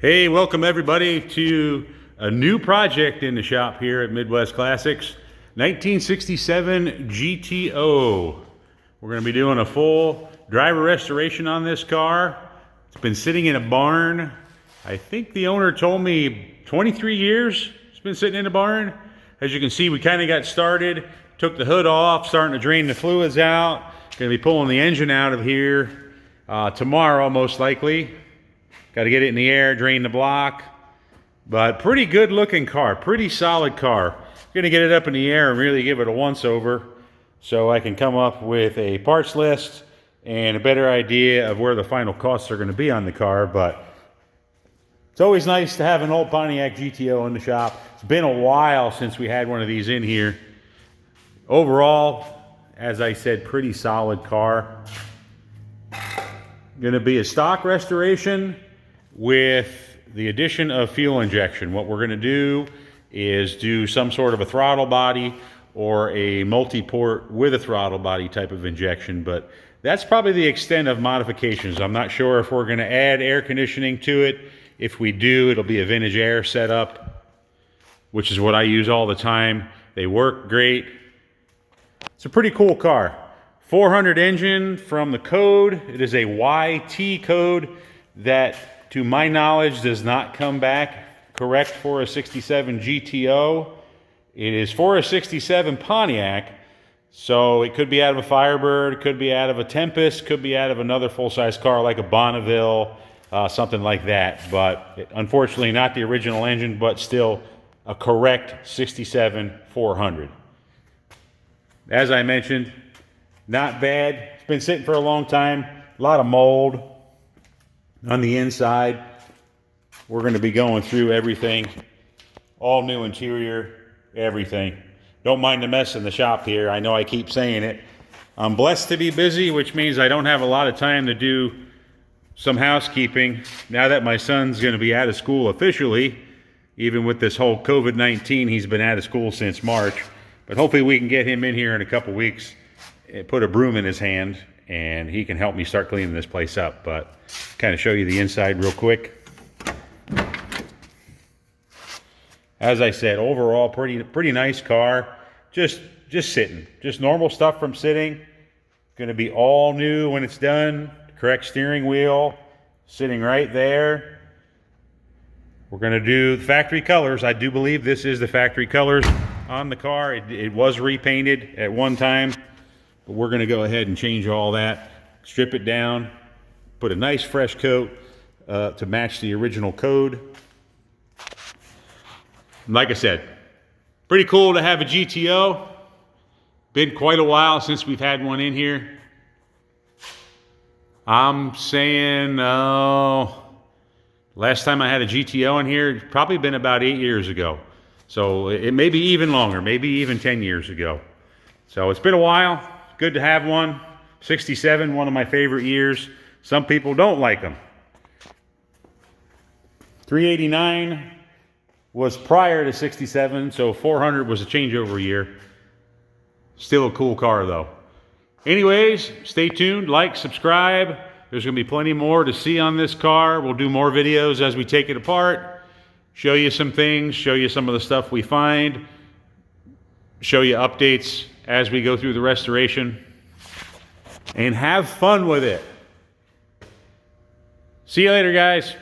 Hey, welcome everybody to a new project in the shop here at Midwest Classics. 1967 GTO. We're going to be doing a full driver restoration on this car. It's been sitting in a barn. I think the owner told me 23 years it's been sitting in a barn. As you can see, we kind of got started, took the hood off, starting to drain the fluids out. Going to be pulling the engine out of here tomorrow, most likely. Got to get it in the air, drain the block. But pretty good looking car, pretty solid car. Gonna get it up in the air and really give it a once over so I can come up with a parts list and a better idea of where the final costs are gonna be on the car. But it's always nice to have an old Pontiac GTO in the shop. It's been a while since we had one of these in here. Overall, as I said, pretty solid car. Gonna be a stock restoration with the addition of fuel injection. What we're going to do is do some sort of a throttle body or a multi-port with a throttle body type of injection, but that's probably the extent of modifications. I'm not sure if we're going to add air conditioning to it. If we do, it'll be a vintage air setup, which is what I use all the time. They work great. It's a pretty cool car. 400 engine from the code. It is a YT code that, to my knowledge, does not come back correct for a 67 GTO. It is for a 67 Pontiac, so it could be out of a Firebird, could be out of a Tempest, could be out of another full-size car like a Bonneville, something like that. But unfortunately, not the original engine, but still a correct 67 400. As I mentioned, not bad. It's been sitting for a long time. A lot of mold on the inside. We're going to be going through everything. All new interior, everything. Don't mind the mess in the shop here. I know I keep saying it. I'm blessed to be busy, which means I don't have a lot of time to do some housekeeping. Now that my son's going to be out of school officially, even with this whole COVID-19, he's been out of school since March. But hopefully we can get him in here in a couple weeks, put a broom in his hand, and he can help me start cleaning this place up. But kind of show you the inside real quick. As I said, overall pretty nice car. Just sitting, just normal stuff from sitting. Going to be all new when it's done. Correct steering wheel sitting right there. We're going to do the factory colors. I do believe this is the factory colors on the car. It was repainted at one time, but we're going to go ahead and change all that, strip it down, put a nice fresh coat to match the original code. Like I said, pretty cool to have a GTO. Been quite a while since we've had one in here. I'm saying, last time I had a GTO in here, it's probably been about 8 years ago. So it may be even longer, maybe even 10 years ago. So it's been a while. Good to have one. 67, one of my favorite years. Some people don't like them. 389 was prior to 67, so 400 was a changeover year. Still a cool car though. Anyways, stay tuned, like, subscribe. There's going to be plenty more to see on this car. We'll do more videos as we take it apart, show you some things, show you some of the stuff we find, show you updates as we go through the restoration, and have fun with it. See you later, guys.